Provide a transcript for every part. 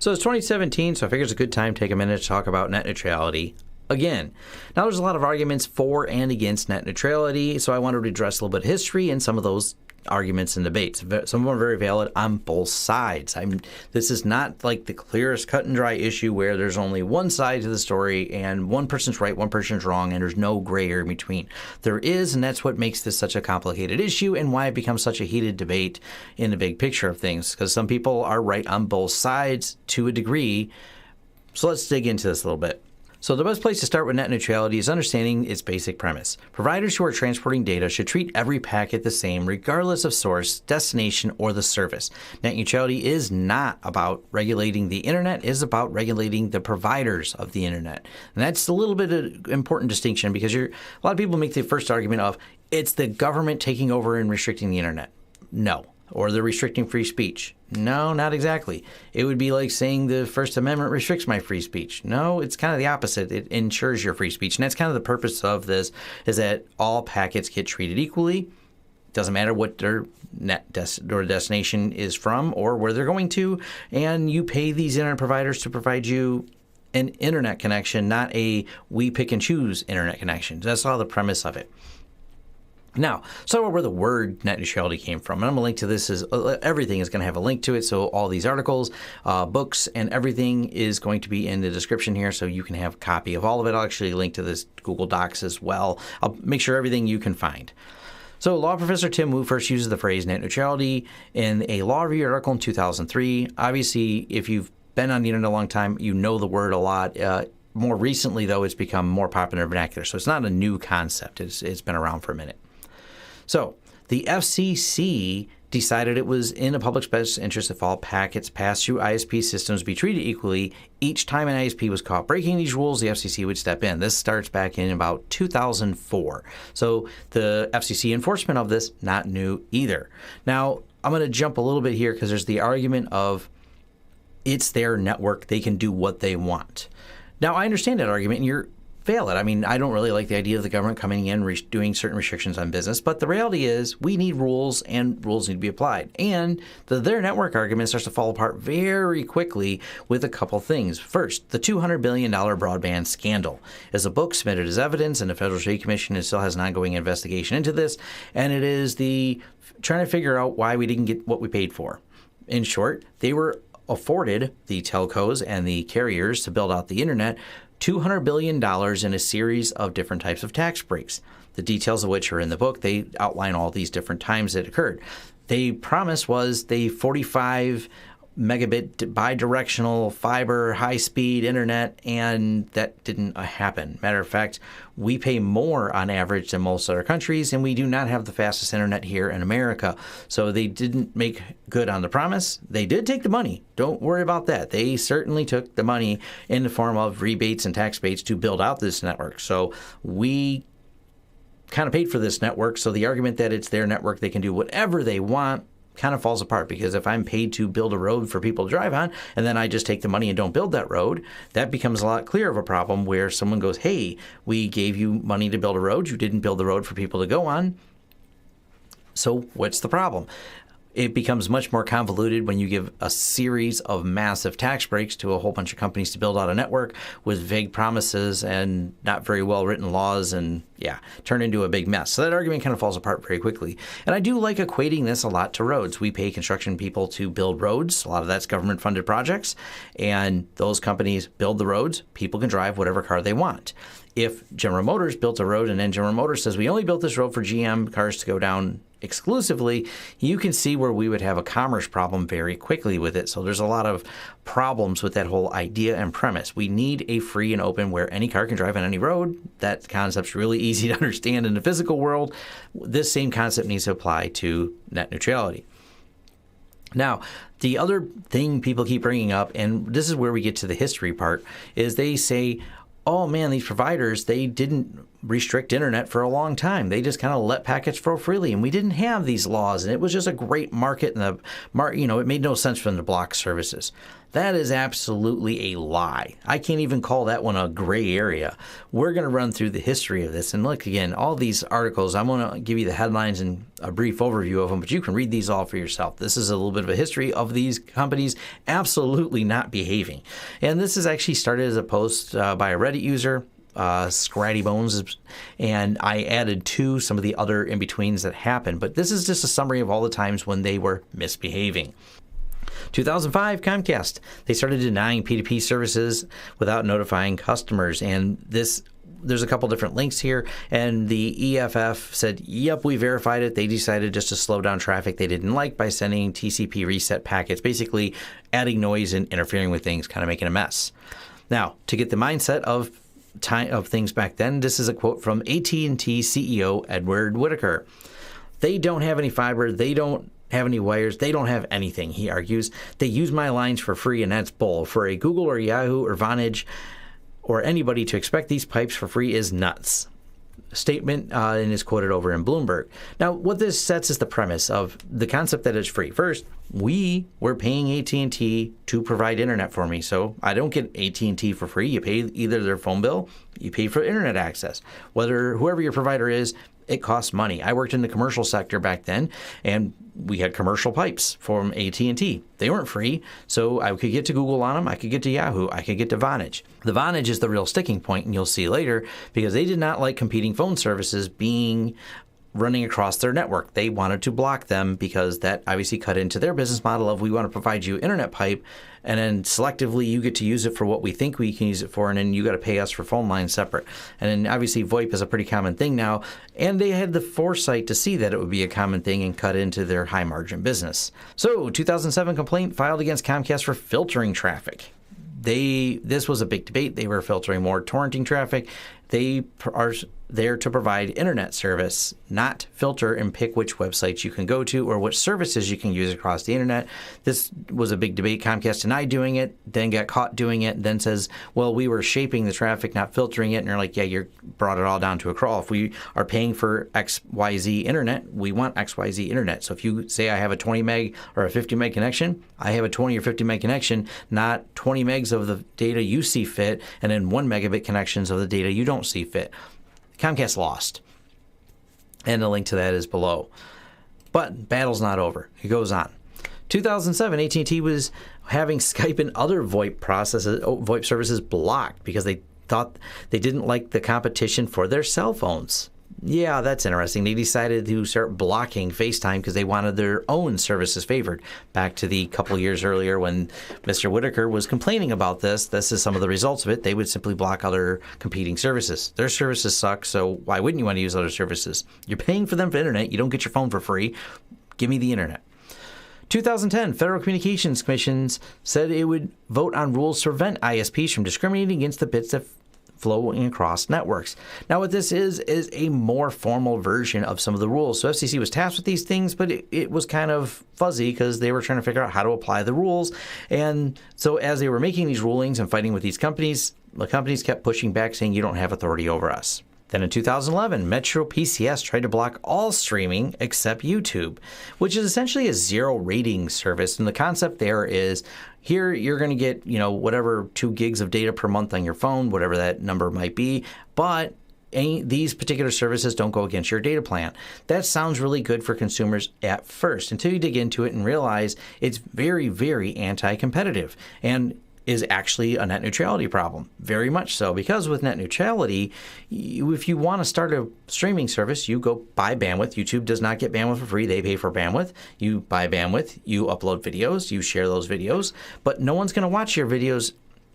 So it's 2017, so I figure it's a good time to take a minute to talk about net neutrality again. Now, there's a lot of arguments for and against net neutrality, so I wanted to address a little bit of history and some of those arguments and debates. Some of them are very valid on both sides. This is not like the clearest cut and dry issue where there's only one side to the story and one person's right, one person's wrong, and there's no gray area in between. There is, and that's what makes this such a complicated issue and why it becomes such a heated debate in the big picture of things, because some people are right on both sides to a degree. So let's dig into this a little bit. So the best place to start with net neutrality is understanding its basic premise. Providers who are transporting data should treat every packet the same, regardless of source, destination, or the service. Net neutrality is not about regulating the internet, it is about regulating the providers of the internet. And that's a little bit of an important distinction, because a lot of people make the first argument of it's the government taking over and restricting the internet. No. Or they're restricting free speech. No, not exactly. It would be like saying the First Amendment restricts my free speech. No, it's kind of the opposite. It ensures your free speech. And that's kind of the purpose of this, is that all packets get treated equally. Doesn't matter what their or destination is from or where they're going to. And you pay these internet providers to provide you an internet connection, not a we pick and choose internet connection. That's all the premise of it. Now, so where the word net neutrality came from, and I'm going to link to this, everything is going to have a link to it, so all these articles, books, and everything is going to be in the description here, so you can have a copy of all of it. I'll actually link to this Google Docs as well. I'll make sure everything you can find. So law professor Tim Wu first uses the phrase net neutrality in a law review article in 2003. Obviously, if you've been on the internet a long time, you know the word a lot. More recently, though, it's become more popular vernacular, so it's not a new concept. It's been around for a minute. So the FCC decided it was in the public's best interest if all packets passed through ISP systems be treated equally. Each time an ISP was caught breaking these rules, the FCC would step in. This starts back in about 2004. So the FCC enforcement of this, not new either. Now, I'm going to jump a little bit here because there's the argument of it's their network. They can do what they want. Now, I understand that argument, and you're valid. I mean, I don't really like the idea of the government coming in doing certain restrictions on business, but the reality is we need rules, and rules need to be applied. And their network argument starts to fall apart very quickly with a couple things. First, the $200 billion broadband scandal is a book submitted as evidence, and the Federal Trade Commission still has an ongoing investigation into this, and it is trying to figure out why we didn't get what we paid for. In short, they were afforded, the telcos and the carriers, to build out the internet, $200 billion in a series of different types of tax breaks, the details of which are in the book. They outline all these different times that occurred. The promise was the 45 megabit bidirectional fiber high-speed internet, and that didn't happen. Matter of fact, we pay more on average than most other countries, and we do not have the fastest internet here in America. So they didn't make good on the promise. They did take the money. Don't worry about that. They certainly took the money in the form of rebates and tax bates to build out this network. So we kind of paid for this network. So the argument that it's their network, they can do whatever they want, kind of falls apart, because if I'm paid to build a road for people to drive on and then I just take the money and don't build that road, that becomes a lot clearer of a problem where someone goes, hey, we gave you money to build a road, you didn't build the road for people to go on, so what's the problem? It becomes much more convoluted when you give a series of massive tax breaks to a whole bunch of companies to build out a network with vague promises and not very well written laws, and turn into a big mess. So that argument kind of falls apart very quickly. And I do like equating this a lot to roads. We pay construction people to build roads. A lot of that's government funded projects, and those companies build the roads. People can drive whatever car they want. If General Motors built a road and then General Motors says we only built this road for GM cars to go down exclusively, you can see where we would have a commerce problem very quickly with it. So there's a lot of problems with that whole idea and premise. We need a free and open where any car can drive on any road. That concept's really easy to understand in the physical world. This same concept needs to apply to net neutrality. Now, the other thing people keep bringing up, and this is where we get to the history part, is they say, oh man, these providers, they didn't restrict internet for a long time. They just kind of let packets flow freely, and we didn't have these laws, and it was just a great market, and it made no sense for them to block services. That is absolutely a lie. I can't even call that one a gray area. We're going to run through the history of this. And look, again, all these articles, I'm going to give you the headlines and a brief overview of them, but you can read these all for yourself. This is a little bit of a history of these companies absolutely not behaving. And this is actually started as a post by a Reddit user, Scratty Bones, and I added to some of the other in-betweens that happened. But this is just a summary of all the times when they were misbehaving. 2005, Comcast, they started denying P2P services without notifying customers. And there's a couple different links here. And the EFF said, yep, we verified it. They decided just to slow down traffic they didn't like by sending TCP reset packets, basically adding noise and interfering with things, kind of making a mess. Now, to get the mindset of things back then, this is a quote from AT&T CEO Edward Whitacre. They don't have any fiber. They don't have any wires. They don't have anything, he argues. They use my lines for free, and that's bull. For a Google or Yahoo or Vonage or anybody to expect these pipes for free is nuts. Statement and is quoted over in Bloomberg. Now, what this sets is the premise of the concept that it's free. First, we were paying AT&T to provide internet for me, so I don't get AT&T for free. You pay either their phone bill, you pay for internet access. Whoever your provider is, it costs money. I worked in the commercial sector back then, and we had commercial pipes from AT&T. They weren't free, so I could get to Google on them, I could get to Yahoo, I could get to Vonage. The Vonage is the real sticking point, and you'll see later, because they did not like competing phone services running across their network. They wanted to block them because that obviously cut into their business model of we want to provide you internet pipe, and then selectively you get to use it for what we think we can use it for, and then you got to pay us for phone lines separate. And then obviously VoIP is a pretty common thing now, and they had the foresight to see that it would be a common thing and cut into their high margin business. So 2007 complaint filed against Comcast for filtering traffic. This was a big debate. They were filtering more torrenting traffic. They are there to provide internet service, not filter and pick which websites you can go to or which services you can use across the internet. This was a big debate. Comcast denied doing it, then got caught doing it, then says, well, we were shaping the traffic, not filtering it. And you're like, yeah, you brought it all down to a crawl. If we are paying for XYZ internet, we want XYZ internet. So if you say I have a 20 meg or a 50 meg connection, I have a 20 or 50 meg connection, not 20 megs of the data you see fit, and then 1 megabit connections of the data you don't see fit. Comcast lost, and the link to that is below. But battle's not over. It goes on. 2007, AT&T was having Skype and other VoIP services blocked because they thought they didn't like the competition for their cell phones. Yeah, that's interesting. They decided to start blocking FaceTime because they wanted their own services favored. Back to the couple years earlier when Mr. Whitacre was complaining about this. This is some of the results of it. They would simply block other competing services. Their services suck, so why wouldn't you want to use other services? You're paying for them for internet. You don't get your phone for free. Give me the internet. 2010, Federal Communications Commission said it would vote on rules to prevent ISPs from discriminating against the bits that flowing across networks. Now, what this is a more formal version of some of the rules. So FCC was tasked with these things, but it was kind of fuzzy because they were trying to figure out how to apply the rules. And so as they were making these rulings and fighting with these companies, the companies kept pushing back saying, you don't have authority over us. Then in 2011, Metro PCS tried to block all streaming except YouTube, which is essentially a zero rating service. And the concept there is here you're going to get, whatever 2 gigs of data per month on your phone, whatever that number might be. But these particular services don't go against your data plan. That sounds really good for consumers at first until you dig into it and realize it's very, very anti-competitive and is actually a net neutrality problem. Very much so, because with net neutrality, if you want to start a streaming service, you go buy bandwidth. YouTube does not get bandwidth for free. They pay for bandwidth. You buy bandwidth, you upload videos, you share those videos, but no one's going to watch your videos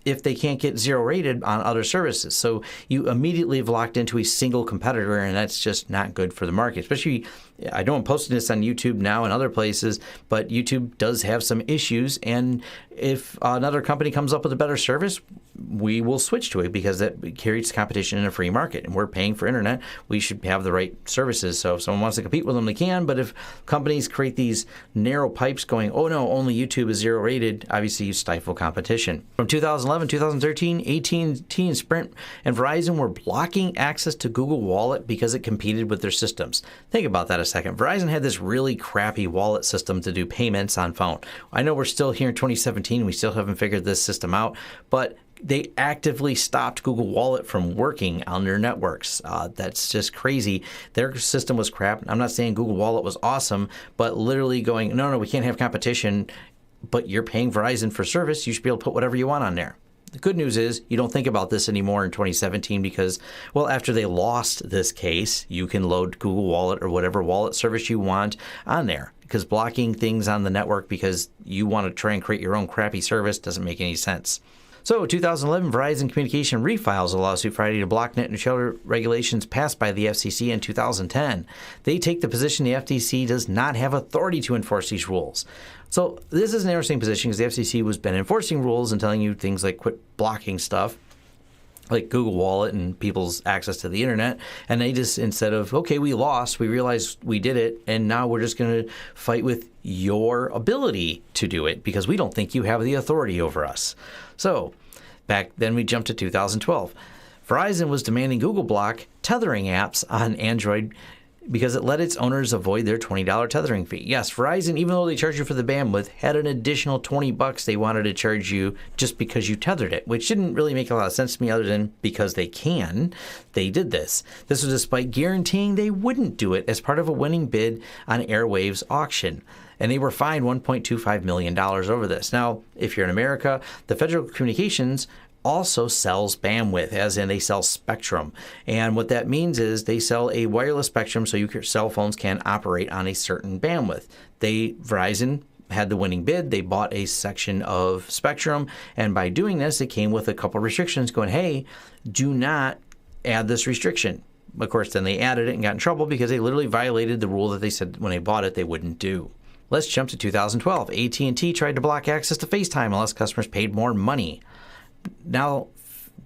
if they can't get zero rated on other services. So you immediately have locked into a single competitor, and that's just not good for the market. Especially, I know I'm posting this on YouTube now and other places, but YouTube does have some issues, and if another company comes up with a better service, we will switch to it because that creates competition in a free market, and we're paying for internet. We should have the right services. So if someone wants to compete with them, they can, but if companies create these narrow pipes going, oh no, only YouTube is zero rated, obviously you stifle competition. From 2011, 2013, AT&T and Sprint and Verizon were blocking access to Google Wallet because it competed with their systems. Think about that a second. Verizon had this really crappy wallet system to do payments on phone. I know we're still here in 2017. We still haven't figured this system out, but they actively stopped Google Wallet from working on their networks. That's just crazy. Their system was crap. I'm not saying Google Wallet was awesome, but literally going, no, we can't have competition, but you're paying Verizon for service. You should be able to put whatever you want on there. The good news is you don't think about this anymore in 2017 because, well, after they lost this case, you can load Google Wallet or whatever wallet service you want on there, because blocking things on the network because you want to try and create your own crappy service doesn't make any sense. So, 2011, Verizon Communication refiles a lawsuit Friday to block net neutrality regulations passed by the FCC in 2010. They take the position the FTC does not have authority to enforce these rules. So, this is an interesting position because the FCC has been enforcing rules and telling you things like quit blocking stuff, like Google Wallet and people's access to the internet. And they just, instead of, okay, we lost, we realized we did it, and now we're just going to fight with your ability to do it because we don't think you have the authority over us. So back then we jumped to 2012. Verizon was demanding Google block tethering apps on Android because it let its owners avoid their $20 tethering fee. Yes, Verizon, even though they charge you for the bandwidth, had an additional $20 they wanted to charge you just because you tethered it, which didn't really make a lot of sense to me other than because they can. They did this. This was despite guaranteeing they wouldn't do it as part of a winning bid on Airwave's auction. And they were fined $1.25 million over this. Now, if you're in America, the Federal Communications also sells bandwidth, as in they sell spectrum. And what that means is they sell a wireless spectrum so your cell phones can operate on a certain bandwidth. Verizon had the winning bid. They bought a section of spectrum. And by doing this, it came with a couple of restrictions going, hey, do not add this restriction. Of course, then they added it and got in trouble because they literally violated the rule that they said when they bought it they wouldn't do. Let's jump to 2012. AT&T tried to block access to FaceTime unless customers paid more money. Now,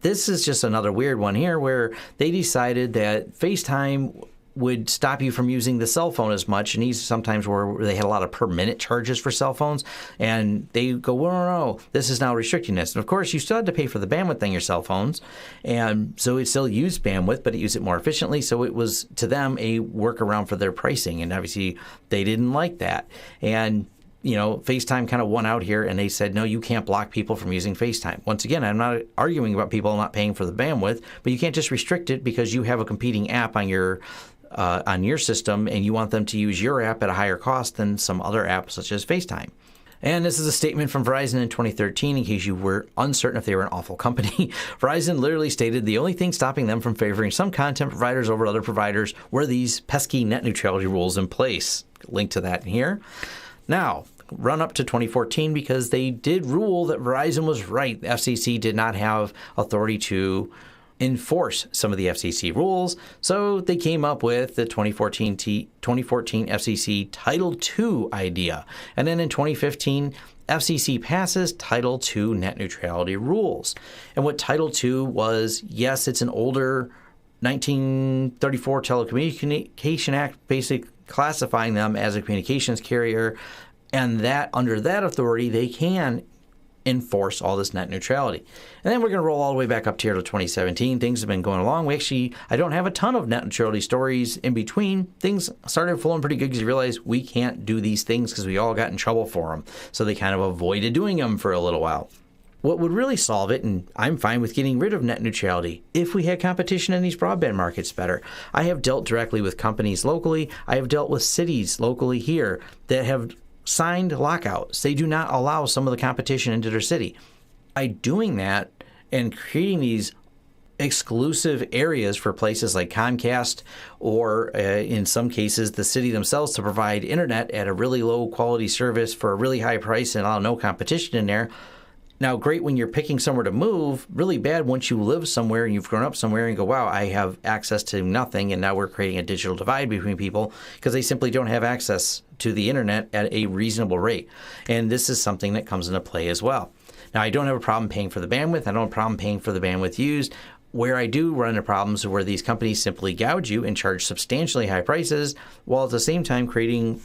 this is just another weird one here where they decided that FaceTime would stop you from using the cell phone as much. And these sometimes where they had a lot of per minute charges for cell phones. And they go, well, no, this is now restricting this. And of course, you still had to pay for the bandwidth on your cell phones. And so it still used bandwidth, but it used it more efficiently. So it was, to them, a workaround for their pricing. And obviously, they didn't like that. And FaceTime kind of won out here, and they said, no, you can't block people from using FaceTime. Once again, I'm not arguing about people not paying for the bandwidth, but you can't just restrict it because you have a competing app on your system, and you want them to use your app at a higher cost than some other app, such as FaceTime. And this is a statement from Verizon in 2013, in case you were uncertain if they were an awful company. Verizon literally stated the only thing stopping them from favoring some content providers over other providers were these pesky net neutrality rules in place. Link to that in here. Now, run up to 2014 because they did rule that Verizon was right. The FCC did not have authority to enforce some of the FCC rules, so they came up with the 2014 FCC Title II idea. And then in 2015, FCC passes Title II net neutrality rules. And what Title II was, yes, it's an older 1934 Telecommunication Act, basically classifying them as a communications carrier, and that under that authority, they can enforce all this net neutrality. And then we're going to roll all the way back up here to 2017. Things have been going along. I don't have a ton of net neutrality stories in between. Things started flowing pretty good because you realize we can't do these things because we all got in trouble for them. So they kind of avoided doing them for a little while. What would really solve it, and I'm fine with getting rid of net neutrality, if we had competition in these broadband markets better. I have dealt directly with companies locally. I have dealt with cities locally here that have signed lockouts. They do not allow some of the competition into their city. By doing that and creating these exclusive areas for places like Comcast or in some cases the city themselves to provide internet at a really low quality service for a really high price and allow no competition in there. Now, great when you're picking somewhere to move, really bad once you live somewhere and you've grown up somewhere and go, wow, I have access to nothing, and now we're creating a digital divide between people because they simply don't have access to the internet at a reasonable rate. And this is something that comes into play as well. Now, I don't have a problem paying for the bandwidth. I don't have a problem paying for the bandwidth used. Where I do run into problems are where these companies simply gouge you and charge substantially high prices while at the same time creating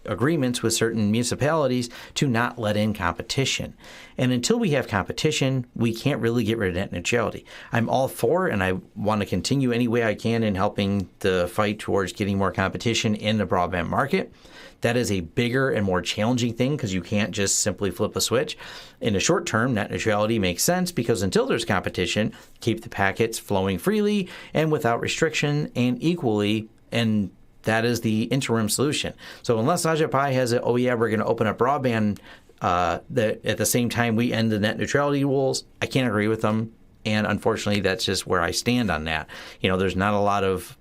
agreements with certain municipalities to not let in competition. And until we have competition, we can't really get rid of net neutrality. I'm all for, and I want to continue any way I can in helping the fight towards getting more competition in the broadband market. That is a bigger and more challenging thing because you can't just simply flip a switch. In the short term, net neutrality makes sense because until there's competition, keep the packets flowing freely and without restriction and equally, and that is the interim solution. So unless Ajit Pai has it, oh yeah, we're going to open up broadband that at the same time we end the net neutrality rules, I can't agree with them. And unfortunately, that's just where I stand on that. There's not a lot of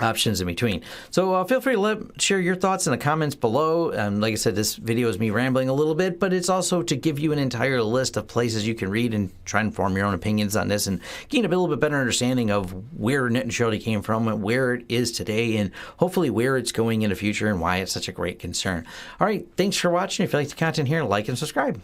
options in between. So feel free to share your thoughts in the comments below. Like I said, this video is me rambling a little bit, but it's also to give you an entire list of places you can read and try and form your own opinions on this and gain a little bit better understanding of where net neutrality came from and where it is today and hopefully where it's going in the future and why it's such a great concern. All right, thanks for watching. If you like the content here, like and subscribe.